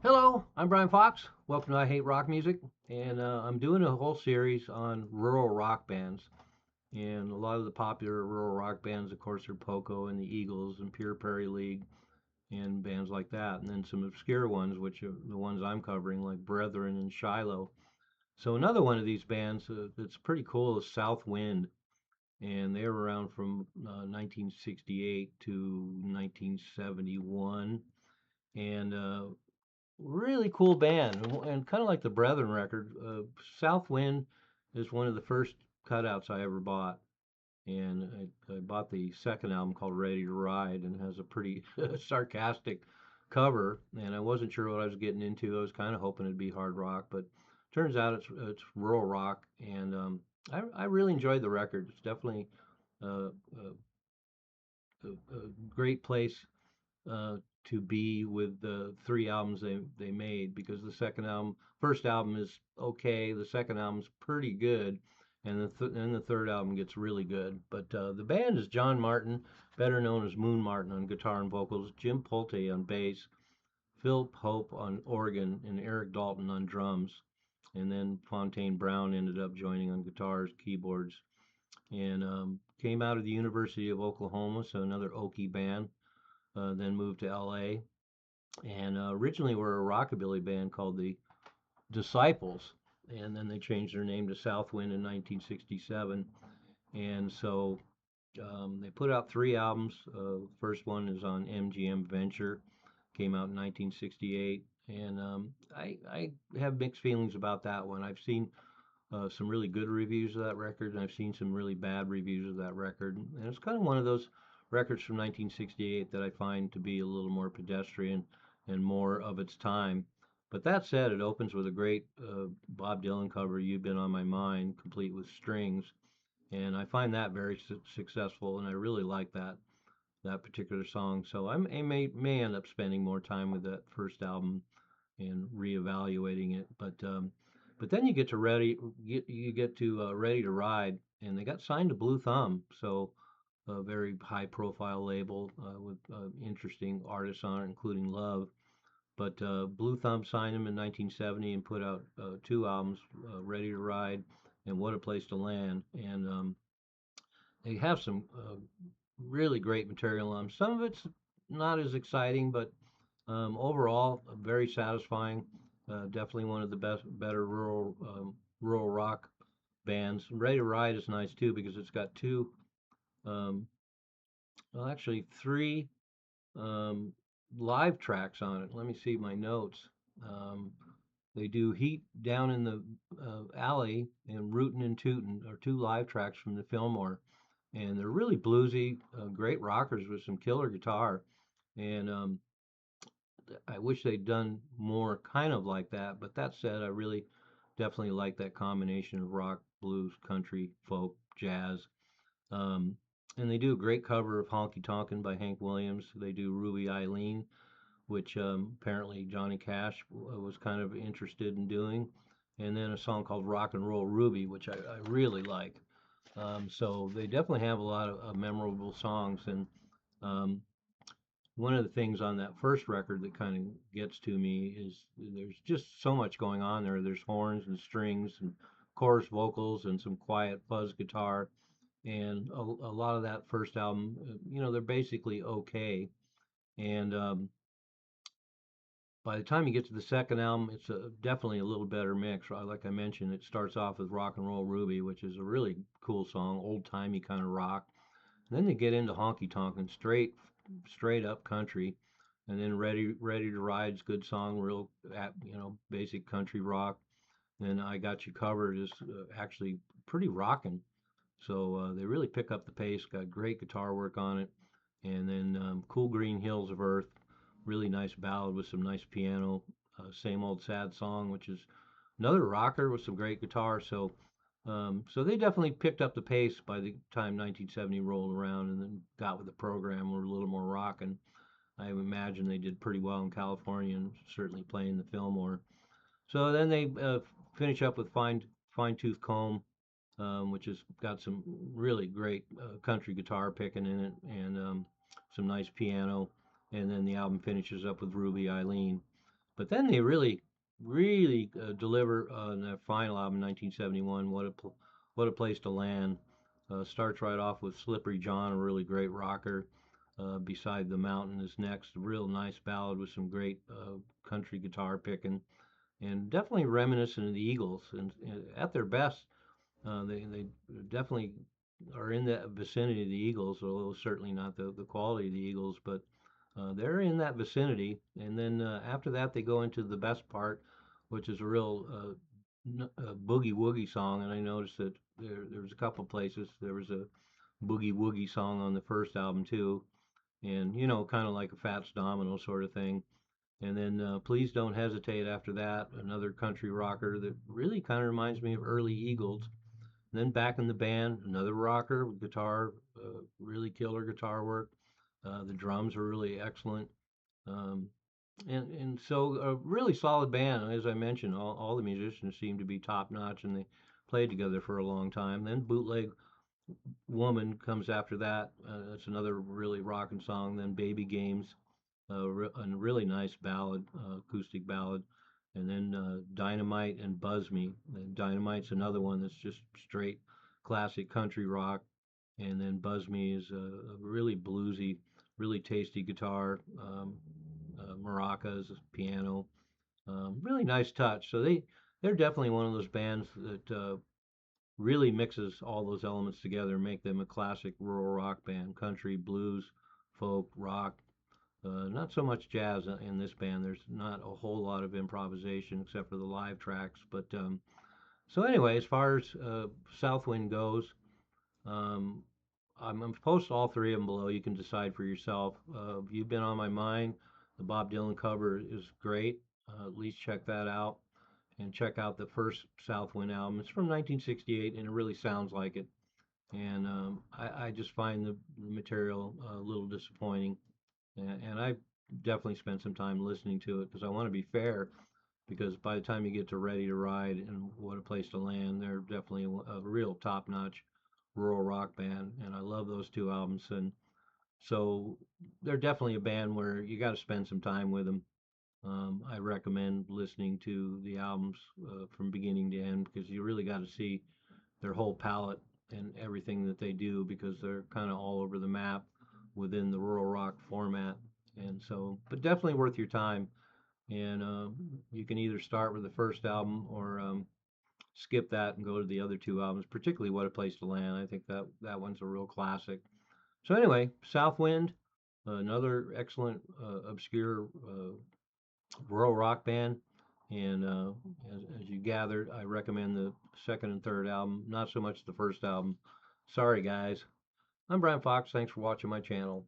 Hello, I'm Brian Fox. Welcome to I Hate Rock Music, and I'm doing a whole series on rural rock bands. And a lot of the popular rural rock bands, of course, are Poco and the Eagles and Pure Prairie League and bands like that. And then some obscure ones, which are the ones I'm covering, like Brethren and Shiloh. So another one of these bands that's pretty cool is Southwind, and they were around from 1968 to 1971. And really cool band, and kind of like the Brethren record. Southwind is one of the first cutouts I ever bought, and I bought the second album called Ready to Ride, and it has a pretty sarcastic cover. And I wasn't sure what I was getting into. I was kind of hoping it'd be hard rock, but turns out it's rural rock, and I really enjoyed the record. It's definitely a, a great place uh, to be with the three albums they made, because the first album is okay, the second album's pretty good, and then the third album gets really good. But the band is John Martin, better known as Moon Martin, on guitar and vocals, Jim Pulte on bass, Phil Pope on organ, and Eric Dalton on drums. And then Fontaine Brown ended up joining on guitars, keyboards, and came out of the University of Oklahoma, so another Okie band. Then moved to LA, and originally were a rockabilly band called the Disciples, and then they changed their name to Southwind in 1967. And so they put out three albums. First one is on MGM Venture, came out in 1968, and I have mixed feelings about that one. I've seen some really good reviews of that record, and I've seen some really bad reviews of that record. And it's kind of one of those records from 1968 that I find to be a little more pedestrian and more of its time. But that said, it opens with a great Bob Dylan cover, "You've Been on My Mind," complete with strings, and I find that very successful, and I really like that particular song. So I may end up spending more time with that first album and reevaluating it. But then you get to Ready to Ride, and they got signed to Blue Thumb, so a very high profile label with interesting artists on it, including Love. But Blue Thumb signed him in 1970 and put out two albums, Ready to Ride and What a Place to Land. And they have some really great material on 'em. Some of it's not as exciting, but overall very satisfying. Definitely one of the better rural rock bands. Ready to Ride is nice too, because it's got two, um, well, actually three um, live tracks on it. Let me see my notes. Um, they do "Heat Down in the Alley" and "Rootin' and Tootin'" are two live tracks from the Fillmore, and they're really bluesy, great rockers with some killer guitar. And I wish they'd done more kind of like that. But that said, I really definitely like that combination of rock, blues, country, folk, jazz. Um, and they do a great cover of "Honky Tonkin'" by Hank Williams. They do "Ruby Eileen," which apparently Johnny Cash was kind of interested in doing. And then a song called "Rock and Roll Ruby," which I really like. So they definitely have a lot of memorable songs. And um, one of the things on that first record that kind of gets to me is there's just so much going on there. There's horns and strings and chorus vocals and some quiet fuzz guitar, and a lot of that first album, they're basically okay. And by the time you get to the second album, it's definitely a little better mix. Right? Like I mentioned, it starts off with "Rock and Roll Ruby," which is a really cool song, old timey kind of rock. And then they get into "Honky Tonkin'," straight up country, and then "Ready to Ride's" good song, real basic country rock. And "I Got You Covered" is actually pretty rocking. So they really pick up the pace, got great guitar work on it. And then "Cool Green Hills of Earth," really nice ballad with some nice piano. "Same Old Sad Song," which is another rocker with some great guitar. So they definitely picked up the pace by the time 1970 rolled around, and then got with the program, were a little more rock. And I imagine they did pretty well in California, and certainly playing the Fillmore. So then they finish up with Fine Tooth Comb, which has got some really great country guitar picking in it, and some nice piano. And then the album finishes up with "Ruby Eileen." But then they really deliver on that final album, 1971. What a place to land. Starts right off with Slippery John, a really great rocker. Beside the Mountain is next, a real nice ballad with some great country guitar picking, and definitely reminiscent of the Eagles. And at their best, they definitely are in that vicinity of the Eagles, although certainly not the quality of the Eagles, but they're in that vicinity. And then after that, they go into the best part, which is a real boogie woogie song. And I noticed that there was a couple places there was a boogie woogie song on the first album too, and kind of like a Fats Domino sort of thing. And then Please Don't Hesitate after that, another country rocker that really kind of reminds me of early Eagles. And then back in the band, another rocker with guitar, really killer guitar work. The drums are really excellent. Um, and so a really solid band. As I mentioned, all the musicians seem to be top notch, and they played together for a long time. Then Bootleg Woman comes after that. That's another really rocking song. Then Baby Games, a really nice ballad, acoustic ballad. And then Dynamite and Buzz Me. And Dynamite's another one that's just straight classic country rock. And then Buzz Me is a really bluesy, really tasty guitar, maracas, piano, really nice touch. So they're definitely one of those bands that really mixes all those elements together and make them a classic rural rock band, country, blues, folk, rock. Not so much jazz in this band. There's not a whole lot of improvisation except for the live tracks. But so anyway, as far as Southwind goes, um, I'm going to post all three of them below. You can decide for yourself. You've been on my mind. The Bob Dylan cover is great. At least check that out and check out the first Southwind album. It's from 1968 and it really sounds like it. And I just find the material a little disappointing. And I definitely spent some time listening to it because I want to be fair. Because by the time you get to Ready to Ride and What a Place to Land, they're definitely a real top-notch rural rock band, and I love those two albums. And so they're definitely a band where you got to spend some time with them. I recommend listening to the albums from beginning to end because you really got to see their whole palette and everything that they do because they're kind of all over the map within the rural rock format. And so, but definitely worth your time. And you can either start with the first album or skip that and go to the other two albums, particularly What a Place to Land. I think that one's a real classic. So anyway, Southwind, another excellent obscure rural rock band. And as you gathered, I recommend the second and third album, not so much the first album. Sorry, guys. I'm Brian Fox. Thanks for watching my channel.